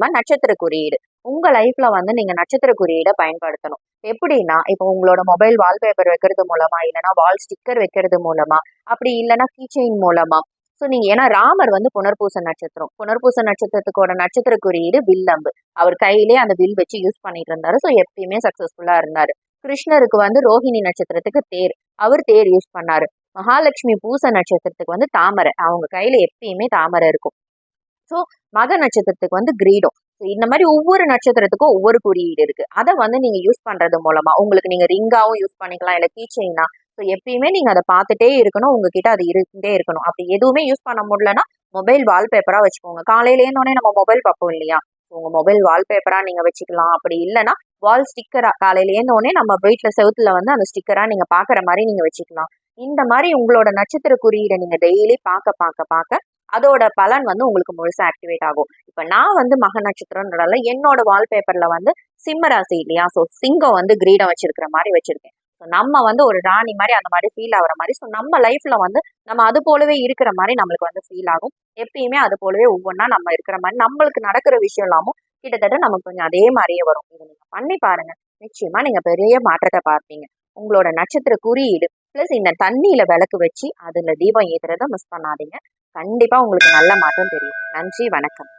நட்சத்திர குறியீடு. உங்க லைஃப்ல வந்து நீங்க நட்சத்திர குறியீடை பயன்படுத்தணும். எப்படின்னா, இப்போ உங்களோட மொபைல் வால்பேப்பர் வைக்கிறது மூலமா, இல்லைன்னா வால் ஸ்டிக்கர் வைக்கிறது மூலமா, அப்படி இல்லைன்னா கீச்செயின் மூலமா. ஸோ நீங்க ஏன்னா ராமர் வந்து புனர்பூச நட்சத்திரம். புனர்பூச நட்சத்திரத்துக்கோட நட்சத்திர குறியீடு வில்லம்பு. அவர் கையிலே அந்த வில் வச்சு யூஸ் பண்ணிட்டு இருந்தாரு. ஸோ எப்பயுமே சக்சஸ்ஃபுல்லா இருந்தாரு. கிருஷ்ணருக்கு வந்து ரோஹிணி நட்சத்திரத்துக்கு தேர். அவர் தேர் யூஸ் பண்ணாரு. மகாலட்சுமி பூச நட்சத்திரத்துக்கு வந்து தாமரை. அவங்க கையில எப்பயுமே தாமரை இருக்கும். ஸோ மக நட்சத்திரத்துக்கு வந்து கிரீடம். ஸோ இந்த மாதிரி ஒவ்வொரு நட்சத்திரத்துக்கும் ஒவ்வொரு குறியீடு இருக்கு. அதை வந்து நீங்க யூஸ் பண்றது மூலமா உங்களுக்கு நீங்க ரிங்காவும் யூஸ் பண்ணிக்கலாம், இல்லை கீச்செயினா. ஸோ எப்பயுமே நீங்க அதை பார்த்துட்டே இருக்கணும், உங்ககிட்ட அது இருந்துட்டே இருக்கணும். அப்படி எதுவுமே யூஸ் பண்ண முடியலன்னா மொபைல் வால்பேப்பரா வச்சுக்கோங்க. காலையில இருந்தோடனே நம்ம மொபைல் பார்ப்போம் இல்லையா? உங்க மொபைல் வால்பேப்பரா நீங்க வச்சுக்கலாம். அப்படி இல்லைன்னா வால் ஸ்டிக்கரா காலையில இருந்தோடனே நம்ம வீட்டுல செவுத்துல வந்து அந்த ஸ்டிக்கரா நீங்க பாக்குற மாதிரி நீங்க வச்சுக்கலாம். இந்த மாதிரி உங்களோட நட்சத்திர குறியீடை நீங்க டெய்லி பார்க்க பார்க்க பார்க்க அதோட பலன் வந்து உங்களுக்கு முழுசா ஆக்டிவேட் ஆகும். இப்ப நான் வந்து மக நட்சத்திரம்ன்றதால என்னோட வால்பேப்பர்ல வந்து சிம்ம ராசி இல்லையா? ஸோ சிங்கம் வந்து கிரீடம் வச்சிருக்கிற மாதிரி வச்சிருக்கேன். ஸோ நம்ம வந்து ஒரு ராணி மாதிரி அந்த மாதிரி ஃபீல் ஆகுற மாதிரி, ஸோ நம்ம லைஃப்ல வந்து நம்ம அது போலவே இருக்கிற மாதிரி நம்மளுக்கு வந்து ஃபீல் ஆகும். எப்பயுமே அது போலவே ஒவ்வொன்றா நம்ம இருக்கிற மாதிரி நம்மளுக்கு நடக்கிற விஷயம் எல்லாமும் கிட்டத்தட்ட நமக்கு கொஞ்சம் அதே மாதிரியே வரும். இதை நீங்க பண்ணி பாருங்க. நிச்சயமா நீங்க பெரிய மாற்றத்தை பார்ப்பீங்க. உங்களோட நட்சத்திர குறியீடு பிளஸ் இந்த தண்ணியில விளக்கு வச்சு அதுல தீபம் ஏத்துறத மிஸ் பண்ணாதீங்க. கண்டிப்பா உங்களுக்கு நல்ல மாற்றம் தெரியும். நன்றி, வணக்கம்.